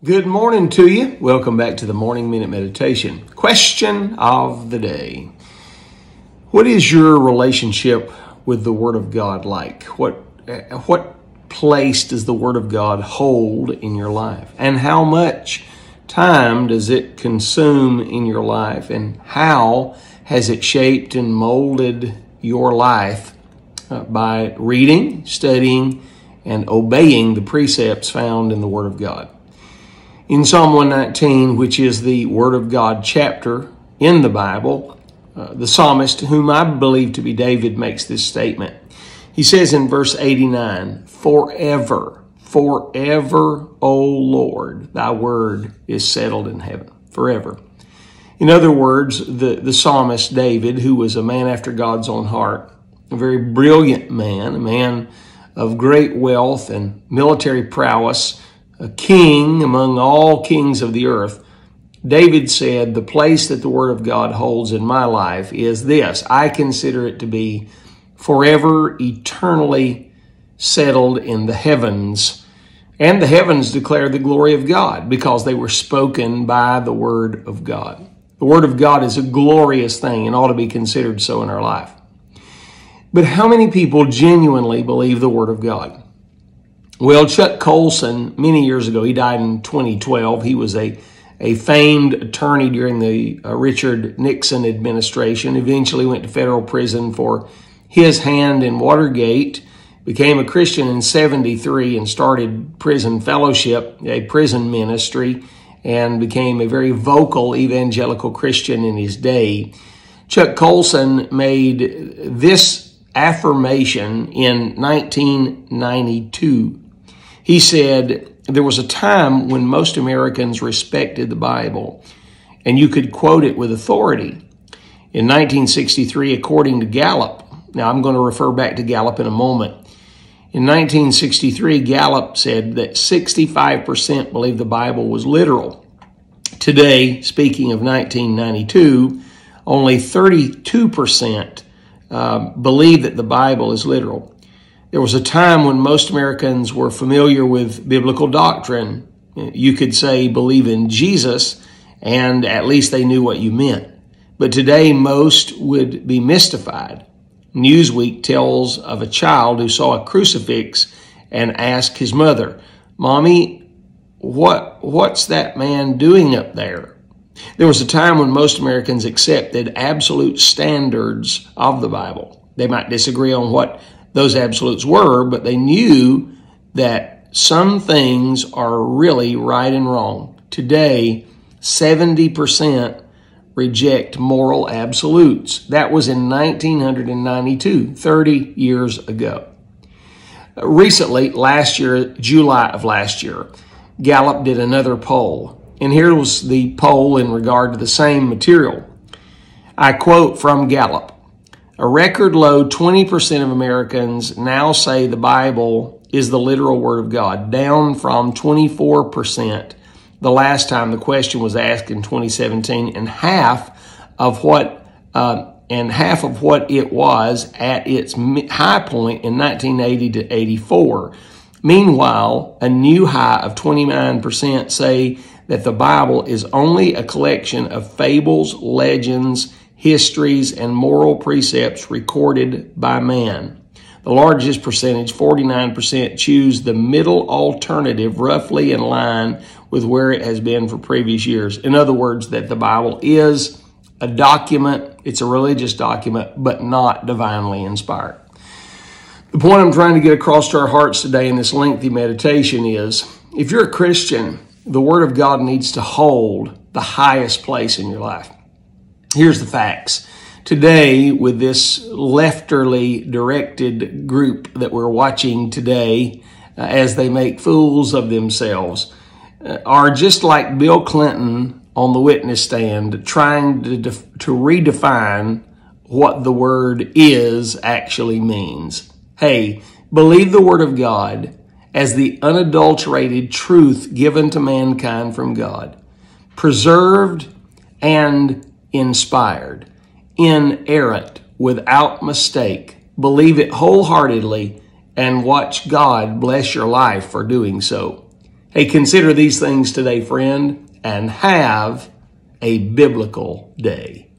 Good morning to you. Welcome back to the Morning Minute Meditation. Question of the day. What is your relationship with the Word of God like? What place does the Word of God hold in your life? And how much time does it consume in your life? And how has it shaped and molded your life by reading, studying, and obeying the precepts found in the Word of God? In Psalm 119, which is the Word of God chapter in the Bible, the psalmist, whom I believe to be David, makes this statement. He says in verse 89, "Forever, forever, O Lord, thy word is settled in heaven." Forever. In other words, the psalmist David, who was a man after God's own heart, a very brilliant man, a man of great wealth and military prowess, a king among all kings of the earth, David said, the place that the Word of God holds in my life is this. I consider it to be forever, eternally settled in the heavens. And the heavens declare the glory of God because they were spoken by the Word of God. The Word of God is a glorious thing and ought to be considered so in our life. But how many people genuinely believe the Word of God? Well, Chuck Colson, many years ago, he died in 2012. He was a famed attorney during the Richard Nixon administration, eventually went to federal prison for his hand in Watergate, became a Christian in 73 and started Prison Fellowship, a prison ministry, and became a very vocal evangelical Christian in his day. Chuck Colson made this affirmation in 1992. He said, there was a time when most Americans respected the Bible, and you could quote it with authority. In 1963, according to Gallup, now I'm going to refer back to Gallup in a moment. In 1963, Gallup said that 65% believed the Bible was literal. Today, speaking of 1992, only 32% believe that the Bible is literal. There was a time when most Americans were familiar with biblical doctrine. You could say believe in Jesus, and at least they knew what you meant. But today, most would be mystified. Newsweek tells of a child who saw a crucifix and asked his mother, "Mommy, what's that man doing up there?" There was a time when most Americans accepted absolute standards of the Bible. They might disagree on what those absolutes were, but they knew that some things are really right and wrong. Today, 70% reject moral absolutes. That was in 1992, 30 years ago. Recently, last year, July of last year, Gallup did another poll. And here was the poll in regard to the same material. I quote from Gallup. A record low 20% of Americans now say the Bible is the literal Word of God, down from 24% the last time the question was asked in 2017, and half of what it was at its high point in 1980 to 84. Meanwhile, a new high of 29% say that the Bible is only a collection of fables, legends, histories, and moral precepts recorded by man. The largest percentage, 49%, choose the middle alternative, roughly in line with where it has been for previous years. In other words, that the Bible is a document, it's a religious document, but not divinely inspired. The point I'm trying to get across to our hearts today in this lengthy meditation is, if you're a Christian, the Word of God needs to hold the highest place in your life. Here's the facts. Today, with this lefterly directed group that we're watching today as they make fools of themselves, are just like Bill Clinton on the witness stand trying to redefine what the word is actually means. Hey, believe the Word of God as the unadulterated truth given to mankind from God, preserved and inspired, inerrant, without mistake. Believe it wholeheartedly and watch God bless your life for doing so. Hey, consider these things today, friend, and have a biblical day.